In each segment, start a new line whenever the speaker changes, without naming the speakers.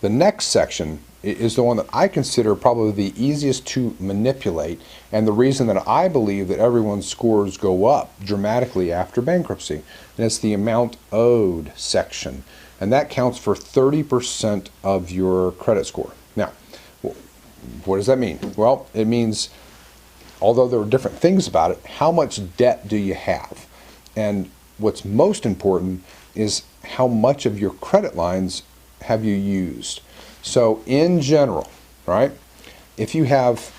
The next section is the one that I consider probably the easiest to manipulate, and the reason that I believe that everyone's scores go up dramatically after bankruptcy, and it's the amount owed section, and that counts for 30% of your credit score. Now, what does that mean? Well, it means, although there are different things about it, how much debt do you have? And what's most important is how much of your credit lines have you used. So in general, right, if you have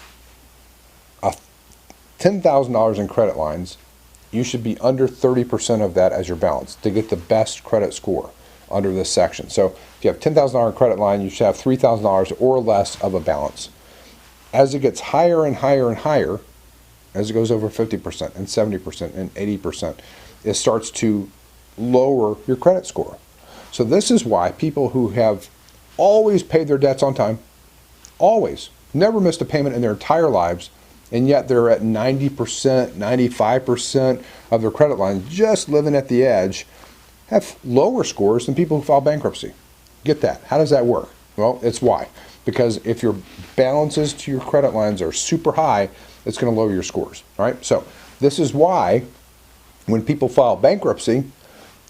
$10,000 in credit lines, you should be under 30% of that as your balance to get the best credit score under this section. So if you have $10,000 credit line, you should have $3,000 or less of a balance. As it gets higher and higher and higher, as it goes over 50% and 70% and 80%, it starts to lower your credit score. So this is why people who have always paid their debts on time, always, never missed a payment in their entire lives, and yet they're at 90%, 95% of their credit lines, just living at the edge, have lower scores than people who file bankruptcy. Get that? How does that work? Well, it's why. Because if your balances to your credit lines are super high, it's going to lower your scores. All right? So this is why when people file bankruptcy,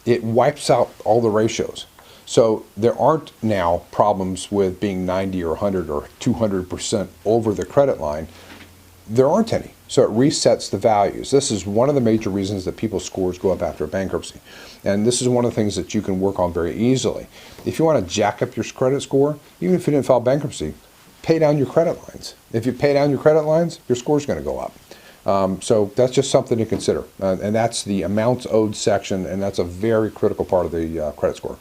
it wipes out all the ratios. So there aren't now problems with being 90 or 100 or 200% over the credit line. There aren't any. So it resets the values. This is one of the major reasons that people's scores go up after bankruptcy. And this is one of the things that you can work on very easily. If you want to jack up your credit score, even if you didn't file bankruptcy, pay down your credit lines. If you pay down your credit lines, your score is going to go up. So that's just something to consider. And that's the amounts owed section, and that's a very critical part of the credit score.